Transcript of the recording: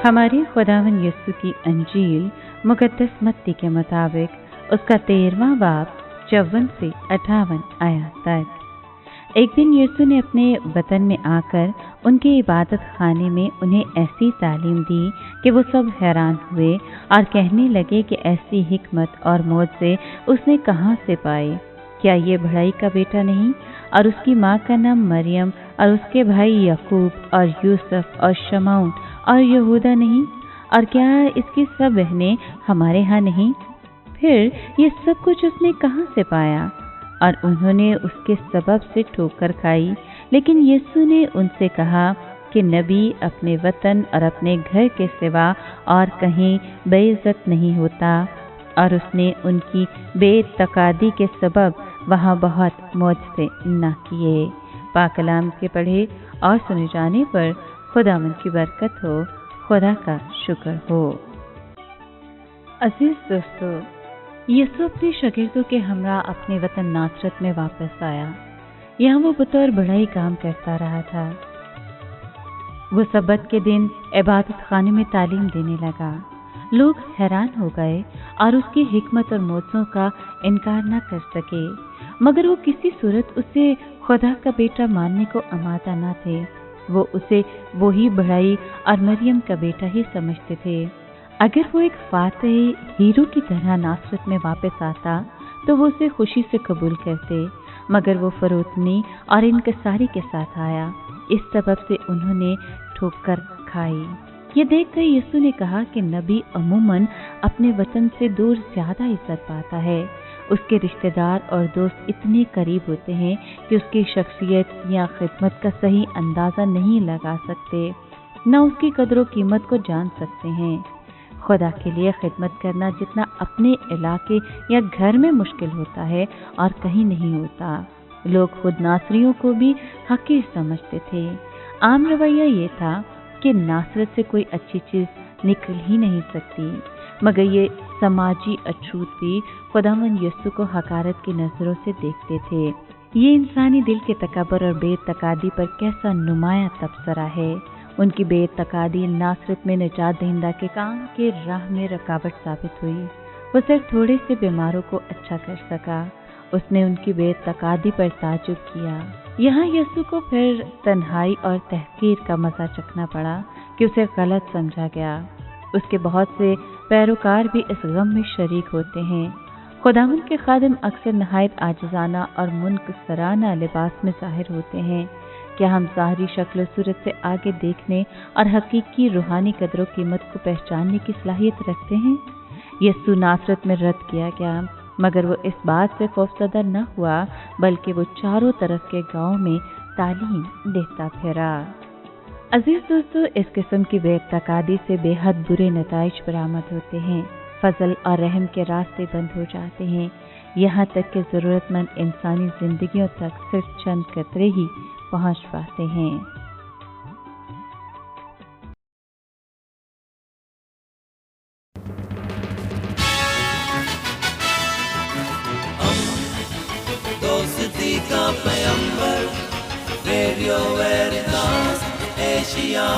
हमारे खुदावंद यीशु की अंजील मुकद्दस मत्ती के मुताबिक उसका 13वां बाब 54 से 58 आयत तक। एक दिन यीशु ने अपने वतन में आकर उनके इबादत खाने में उन्हें ऐसी तालीम दी कि वो सब हैरान हुए और कहने लगे कि ऐसी हिकमत और मौज़े उसने कहाँ से पाए। क्या ये भड़ाई का बेटा नहीं? और उसकी माँ का नाम मरियम और उसके भाई याकूब और यूसुफ और शमौन और यहूदा नहीं? और क्या इसकी सब बहनें हमारे यहाँ नहीं? फिर ये सब कुछ उसने कहाँ से पाया? और उन्होंने उसके सबब से ठोकर खाई। लेकिन यीशु ने उनसे कहा कि नबी अपने वतन और अपने घर के सिवा और कहीं बेइज्जत नहीं होता। और उसने उनकी बेतकादी के सबब वहाँ बहुत मौज से न किए। पाक कलाम के पढ़े और सुने जाने पर खुदावंद की बरकत हो। खुदा का शुक्र हो। अजीज दोस्तों, यीशु अपने शागिर्दों के हमरा अपने वतन नासरत में वापस आया। यहाँ वो बतौर बड़ाई काम करता रहा था। वो सबत के दिन इबादत खाने में तालीम देने लगा। लोग हैरान हो गए और उसकी हिकमत और मौज़ों का इनकार न कर सके, मगर वो किसी सूरत उसे खुदा का बेटा मानने को आमादा न थे। वो उसे वही बढ़ाई और मरियम का बेटा ही समझते थे। अगर वो एक फातेह हीरो की तरह नासरत में वापस आता तो वो उसे खुशी से कबूल करते, मगर वो फरोतनी और इनकसारी के साथ आया। इस सबब से उन्होंने ठोकर खाई। ये देखकर यीशु ने कहा कि नबी अमूमन अपने वतन से दूर ज्यादा इज्जत पाता है। उसके रिश्तेदार और दोस्त इतने करीब होते हैं कि उसकी शख्सियत या खिदमत का सही अंदाज़ा नहीं लगा सकते, न उसकी कदर कीमत को जान सकते हैं। खुदा के लिए खिदमत करना जितना अपने इलाके या घर में मुश्किल होता है और कहीं नहीं होता। लोग खुद नासरियों को भी हकीर समझते थे। आम रवैया ये था कि नासरत से कोई अच्छी चीज़ निकल ही नहीं सकती, मगर ये समाजी अछूत भी खुदावंद यीशु को हकारत की नज़रों से देखते थे। ये इंसानी दिल के तकबर और बेतकादी पर कैसा नुमाया तबसरा है। उनकी बेतकादी नासरत में निजात दहिंदा के काम के राह में रुकावट साबित हुई। वो सिर्फ थोड़े से बीमारों को अच्छा कर सका। उसने उनकी बेतकादी पर ताजुब किया। यहाँ यीशु को फिर तन्हाई और तहकीर का मजा चखना पड़ा कि उसे गलत समझा गया। उसके बहुत से पैरोकार भी इस गम में शरीक होते हैं। खुदावंद के खादिम अक्सर नहायत आजिज़ाना और मुनकसराना लिबास में ज़ाहिर होते हैं। क्या हम ज़ाहरी शक्ल सूरत से आगे देखने और हकीकी रूहानी कदरों कीमत को पहचानने की सलाहियत रखते हैं? यीशु नासरत में रद्द किया गया, मगर वो इस बात से खौफज़दा न हुआ, बल्कि वो चारों तरफ के गांव में तालीम देता फिरा। अजीज दोस्तों, इस किस्म की बेतकादी से बेहद बुरे नताइज बरामद होते हैं। फजल और रहम के रास्ते बंद हो जाते हैं। यहाँ तक कि ज़रूरतमंद इंसानी जिंदगियों तक सिर्फ चंद कतरे ही पहुँच पाते हैं। दोस्ती का पैगंबर, रेडियो वेरितास एशिया।